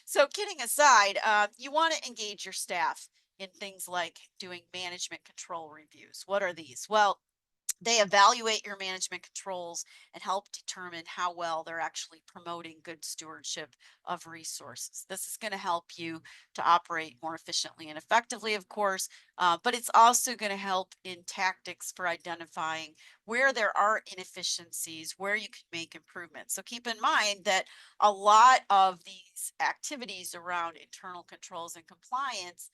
So kidding aside, you want to engage your staff in things like doing management control reviews. What are these? Well, they evaluate your management controls and help determine how well they're actually promoting good stewardship of resources. This is going to help you to operate more efficiently and effectively, of course, but it's also going to help in tactics for identifying where there are inefficiencies, where you can make improvements. So keep in mind that a lot of these activities around internal controls and compliance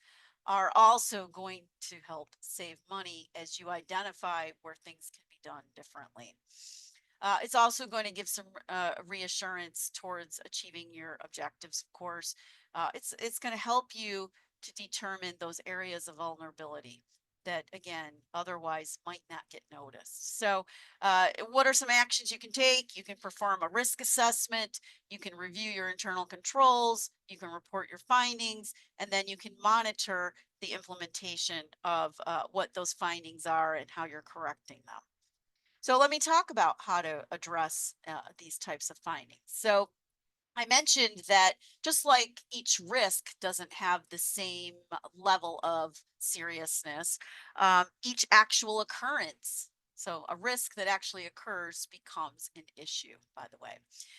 are also going to help save money as you identify where things can be done differently. It's also going to give some reassurance towards achieving your objectives, of course. It's going to help you to determine those areas of vulnerability that, again, otherwise might not get noticed. So, what are some actions you can take? You can perform a risk assessment, you can review your internal controls, you can report your findings, and then you can monitor the implementation of what those findings are and how you're correcting them. So let me talk about how to address these types of findings. So I mentioned that just like each risk doesn't have the same level of seriousness, each actual occurrence, so a risk that actually occurs becomes an issue, by the way.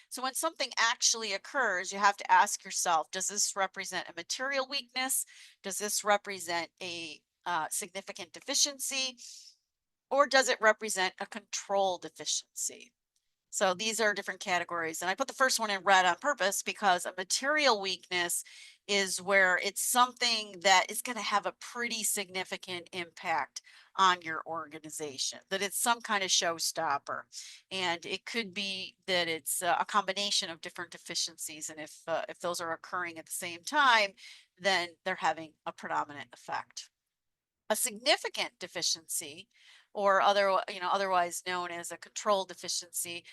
So when something actually occurs, you have to ask yourself, does this represent a material weakness? Does this represent a significant deficiency? Or does it represent a control deficiency? So these are different categories. And I put the first one in red on purpose because a material weakness is where it's something that is going to have a pretty significant impact on your organization, that it's some kind of showstopper. And it could be that it's a combination of different deficiencies. And if those are occurring at the same time, then they're having a predominant effect. A significant deficiency, or otherwise known as a control deficiency,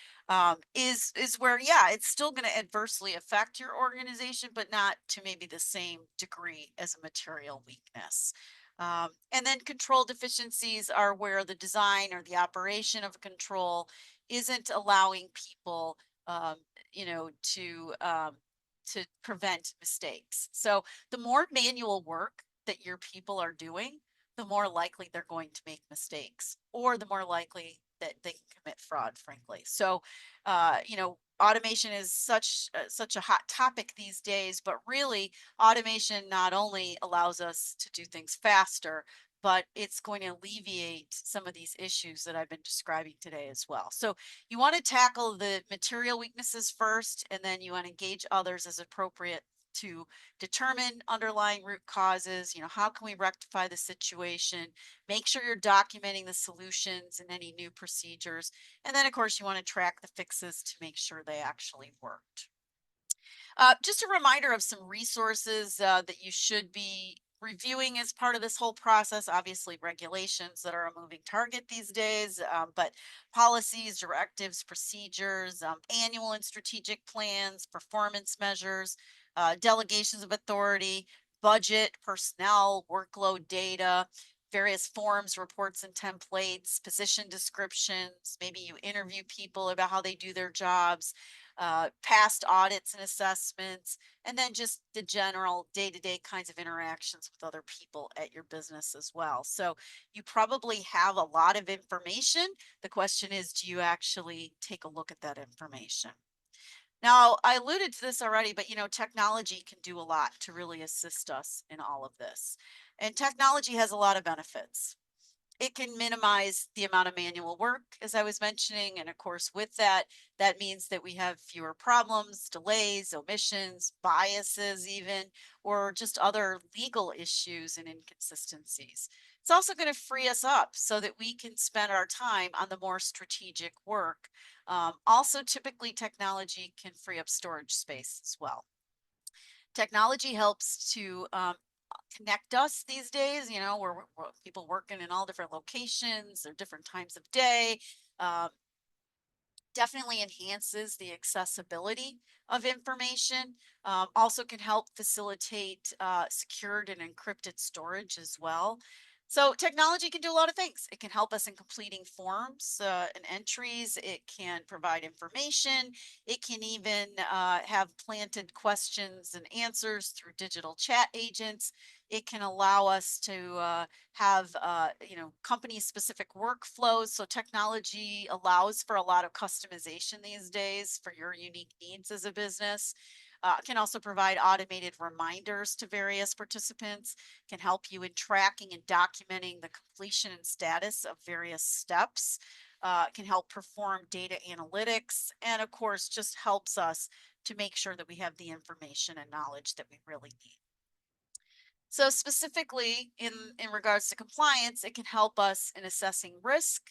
is where, yeah, it's still going to adversely affect your organization, but not to maybe the same degree as a material weakness. And then control deficiencies are where the design or the operation of a control isn't allowing people, um, to prevent mistakes. So the more manual work that your people are doing, the more likely they're going to make mistakes, or the more likely that they can commit fraud, frankly. So, automation is such a hot topic these days, but really, automation not only allows us to do things faster, but it's going to alleviate some of these issues that I've been describing today as well. So you want to tackle the material weaknesses first, and then you want to engage others as appropriate to determine underlying root causes. How can we rectify the situation? Make sure you're documenting the solutions and any new procedures. And then, of course, you want to track the fixes to make sure they actually worked. Just a reminder of some resources that you should be reviewing as part of this whole process. Obviously, regulations that are a moving target these days, but policies, directives, procedures, annual and strategic plans, performance measures, delegations of authority, budget, personnel, workload data, various forms, reports, and templates, position descriptions. Maybe you interview people about how they do their jobs, past audits and assessments, and then just the general day-to-day kinds of interactions with other people at your business as well. So you probably have a lot of information. The question is, do you actually take a look at that information? Now, I alluded to this already, but technology can do a lot to really assist us in all of this. And technology has a lot of benefits. It can minimize the amount of manual work, as I was mentioning. And of course, with that, that means that we have fewer problems, delays, omissions, biases, even, or just other legal issues and inconsistencies. It's also going to free us up so that we can spend our time on the more strategic work. Also, typically, technology can free up storage space as well. Technology helps to connect us these days. We're people working in all different locations or different times of day. Um, Definitely enhances the accessibility of information. Also can help facilitate secured and encrypted storage as well. So technology can do a lot of things. It can help us in completing forms and entries. It can provide information. It can even have planted questions and answers through digital chat agents. It can allow us to have company specific workflows. So technology allows for a lot of customization these days for your unique needs as a business. Can also provide automated reminders to various participants, can help you in tracking and documenting the completion and status of various steps, can help perform data analytics, and of course, just helps us to make sure that we have the information and knowledge that we really need. So specifically in regards to compliance, it can help us in assessing risk,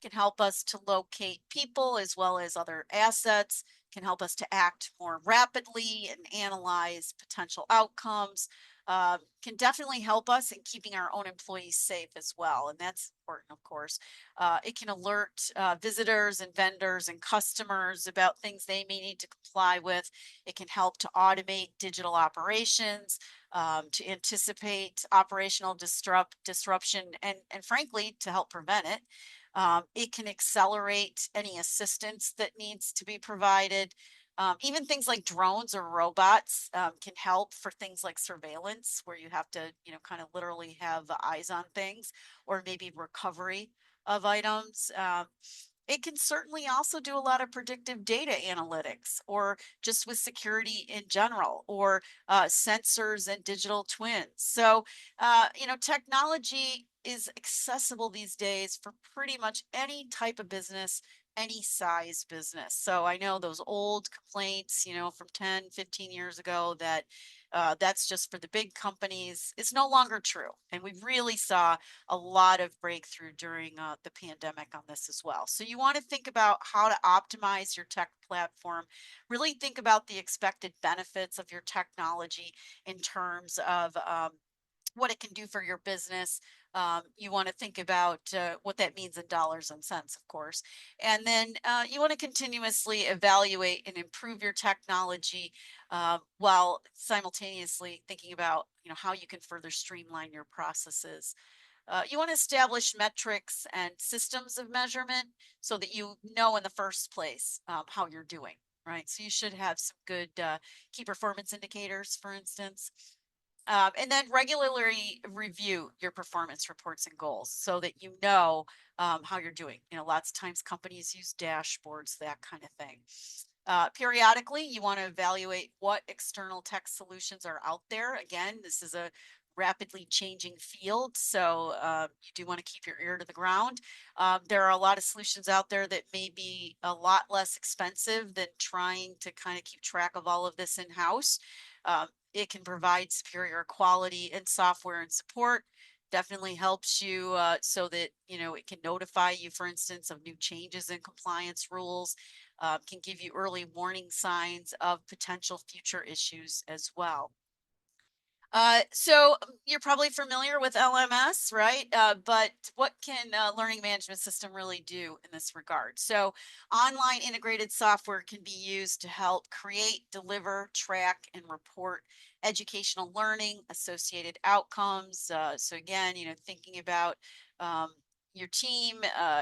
can help us to locate people as well as other assets, can help us to act more rapidly and analyze potential outcomes. Can definitely help us in keeping our own employees safe as well. And that's important, of course. It can alert visitors and vendors and customers about things they may need to comply with. It can help to automate digital operations, to anticipate operational disruption, and frankly, to help prevent it. It can accelerate any assistance that needs to be provided. Even things like drones or robots can help for things like surveillance, where you have to, kind of literally have eyes on things, or maybe recovery of items. It can certainly also do a lot of predictive data analytics, or just with security in general, or sensors and digital twins. So, technology is accessible these days for pretty much any type of business, any size business. So I know those old complaints, from 10, 15 years ago, that that's just for the big companies. It's no longer true. And we really saw a lot of breakthrough during the pandemic on this as well. So you want to think about how to optimize your tech platform, really think about the expected benefits of your technology in terms of what it can do for your business. You want to think about what that means in dollars and cents, of course. And then you want to continuously evaluate and improve your technology, while simultaneously thinking about, how you can further streamline your processes. You want to establish metrics and systems of measurement so that you know in the first place how you're doing, right? So you should have some good key performance indicators, for instance. And then regularly review your performance reports and goals so that you know how you're doing. Lots of times companies use dashboards, that kind of thing. Periodically, you want to evaluate what external tech solutions are out there. Again, this is a rapidly changing field, so you do want to keep your ear to the ground. There are a lot of solutions out there that may be a lot less expensive than trying to kind of keep track of all of this in-house. It can provide superior quality and software and support. Definitely helps you so that it can notify you, for instance, of new changes in compliance rules. Can give you early warning signs of potential future issues as well. So you're probably familiar with LMS, right? But what can a learning management system really do in this regard? So online integrated software can be used to help create, deliver, track, and report educational learning, associated outcomes. So again, thinking about your team,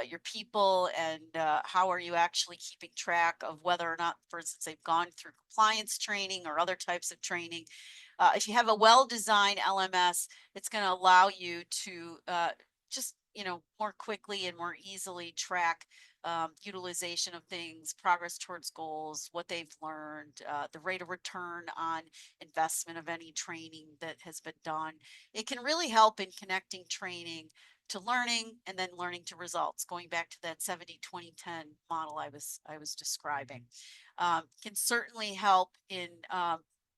your people, and how are you actually keeping track of whether or not, for instance, they've gone through compliance training or other types of training. If you have a well-designed LMS, it's going to allow you to just more quickly and more easily track utilization of things, progress towards goals, what they've learned, the rate of return on investment of any training that has been done. It can really help in connecting training to learning, and then learning to results, going back to that 70-20-10 model I was describing. Can certainly help in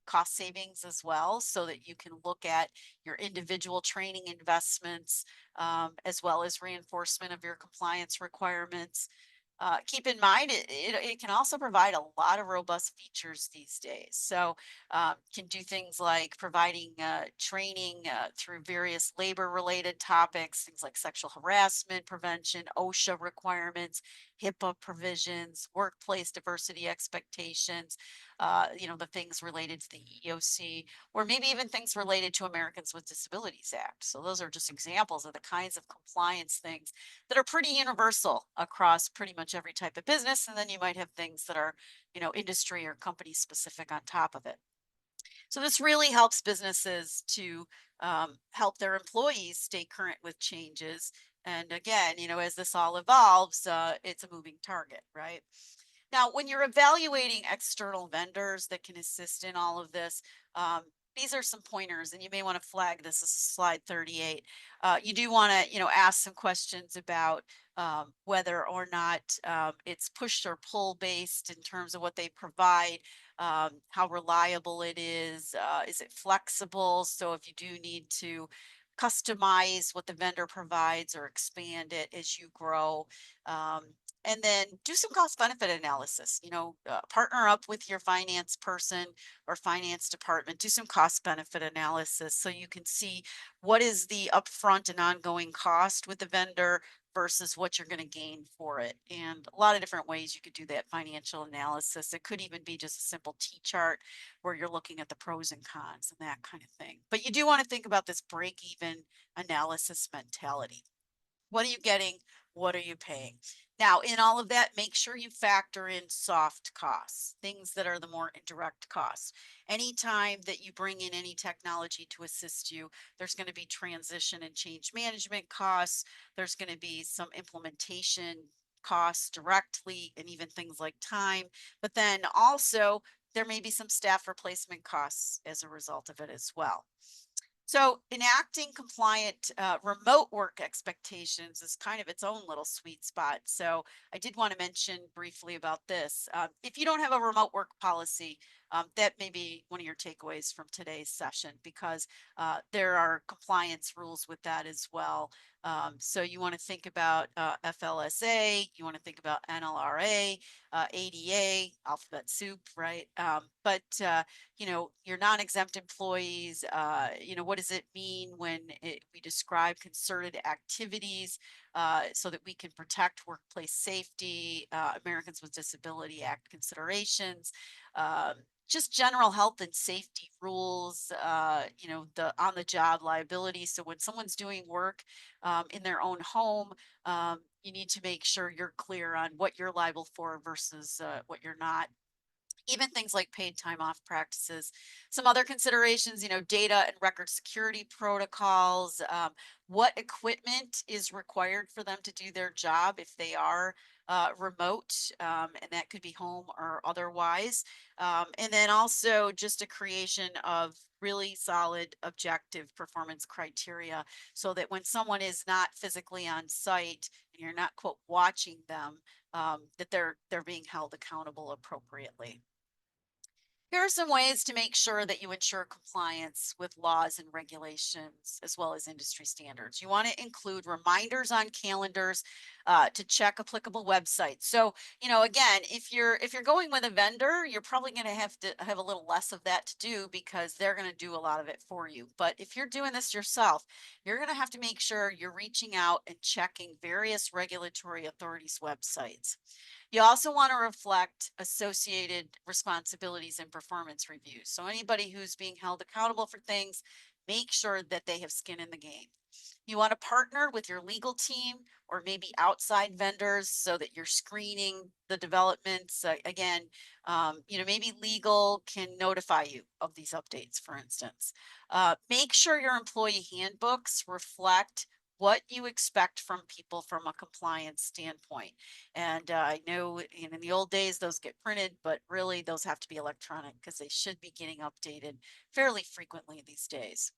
cost savings as well, so that you can look at your individual training investments, as well as reinforcement of your compliance requirements. Keep in mind, it can also provide a lot of robust features these days. So can do things like providing training through various labor related topics, things like sexual harassment prevention, OSHA requirements, HIPAA provisions, workplace diversity expectations, the things related to the EEOC, or maybe even things related to Americans with Disabilities Act. So those are just examples of the kinds of compliance things that are pretty universal across pretty much every type of business. And then you might have things that are, industry or company specific on top of it. So this really helps businesses to help their employees stay current with changes. And again, as this all evolves, it's a moving target, right? Now, when you're evaluating external vendors that can assist in all of this, these are some pointers, and you may want to flag this as slide 38. You do want to, ask some questions about whether or not it's push or pull based in terms of what they provide. how reliable it is it flexible? So if you do need to customize what the vendor provides or expand it as you grow. Um, and then do some cost benefit analysis, partner up with your finance person or finance department, do some cost benefit analysis so you can see what is the upfront and ongoing cost with the vendor versus what you're going to gain for it. And a lot of different ways you could do that financial analysis. It could even be just a simple T chart where you're looking at the pros and cons and that kind of thing. But you do want to think about this break even analysis mentality. What are you getting? What are you paying? Now, in all of that, make sure you factor in soft costs, things that are the more indirect costs. Anytime that you bring in any technology to assist you, there's going to be transition and change management costs. There's going to be some implementation costs directly, and even things like time. But then also, there may be some staff replacement costs as a result of it as well. So enacting compliant remote work expectations is kind of its own little sweet spot. So I did want to mention briefly about this. If you don't have a remote work policy, that may be one of your takeaways from today's session, because there are compliance rules with that as well. So you want to think about FLSA, you want to think about NLRA, ADA, alphabet soup, right? Your non-exempt employees, what does it mean when we describe concerted activities so that we can protect workplace safety, Americans with Disability Act considerations, just general health and safety rules, the on-the-job liability. So when someone's doing work in their own home, you need to make sure you're clear on what you're liable for versus what you're not. Even things like paid time off practices. Some other considerations, data and record security protocols, what equipment is required for them to do their job if they are remote, and that could be home or otherwise. And then also just a creation of really solid objective performance criteria so that when someone is not physically on site and you're not, quote, watching them, that they're being held accountable appropriately. Here are some ways to make sure that you ensure compliance with laws and regulations as well as industry standards. You want to include reminders on calendars to check applicable websites. So, again, if you're going with a vendor, you're probably going to have a little less of that to do because they're going to do a lot of it for you. But if you're doing this yourself, you're going to have to make sure you're reaching out and checking various regulatory authorities' websites. You also want to reflect associated responsibilities and performance reviews. So anybody who's being held accountable for things, make sure that they have skin in the game. You want to partner with your legal team or maybe outside vendors so that you're screening the developments. Maybe legal can notify you of these updates, for instance. Make sure your employee handbooks reflect what you expect from people from a compliance standpoint. And I know in the old days, those get printed, but really those have to be electronic because they should be getting updated fairly frequently these days.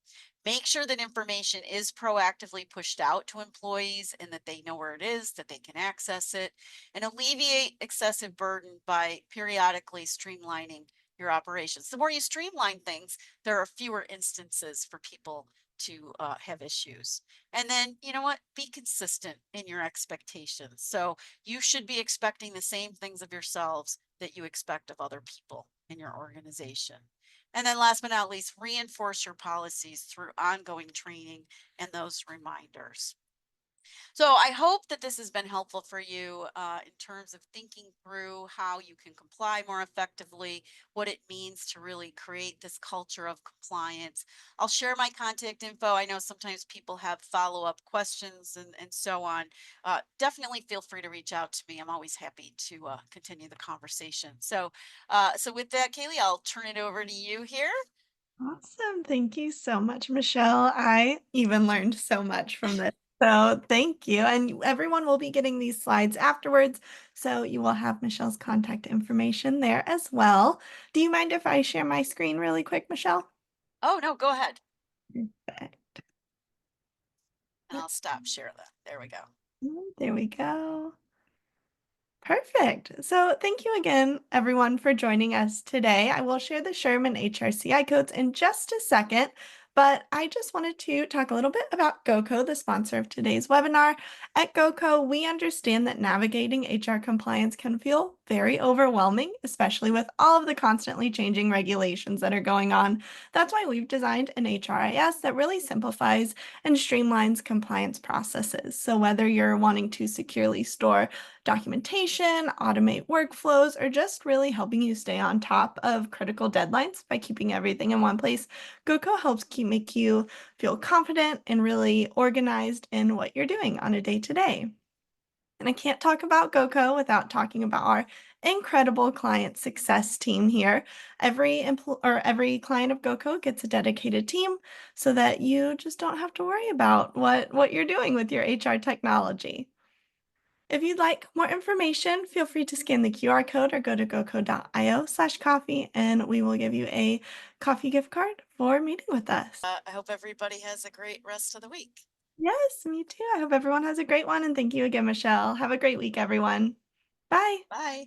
Make sure that information is proactively pushed out to employees and that they know where it is, that they can access it, and alleviate excessive burden by periodically streamlining your operations. The more you streamline things, there are fewer instances for people to have issues. And then, be consistent in your expectations. So you should be expecting the same things of yourselves that you expect of other people in your organization. And then last but not least, reinforce your policies through ongoing training and those reminders. So I hope that this has been helpful for you in terms of thinking through how you can comply more effectively, what it means to really create this culture of compliance. I'll share my contact info. I know sometimes people have follow-up questions and so on. Definitely feel free to reach out to me. I'm always happy to continue the conversation. So with that, Kaylee, I'll turn it over to you here. Awesome. Thank you so much, Michelle. I even learned so much from this. So thank you. And everyone will be getting these slides afterwards. So you will have Michelle's contact information there as well. Do you mind if I share my screen really quick, Michelle? Oh, no, go ahead. Perfect. And I'll stop share that. There we go. There we go. Perfect. So thank you again, everyone, for joining us today. I will share the Sherman HRCI codes in just a second, but I just wanted to talk a little bit about GoCo, the sponsor of today's webinar. At GoCo, we understand that navigating HR compliance can feel very overwhelming, especially with all of the constantly changing regulations that are going on. That's why we've designed an HRIS that really simplifies and streamlines compliance processes. So whether you're wanting to securely store documentation, automate workflows, or just really helping you stay on top of critical deadlines by keeping everything in one place, GoCo helps make you feel confident and really organized in what you're doing on a day-to-day. And I can't talk about GoCo without talking about our incredible client success team here. Every client of GoCo gets a dedicated team so that you just don't have to worry about what you're doing with your HR technology. If you'd like more information, feel free to scan the QR code or go to goco.io/coffee, and we will give you a coffee gift card for meeting with us. I hope everybody has a great rest of the week. Yes, me too. I hope everyone has a great one, and thank you again, Michelle. Have a great week, everyone. Bye. Bye.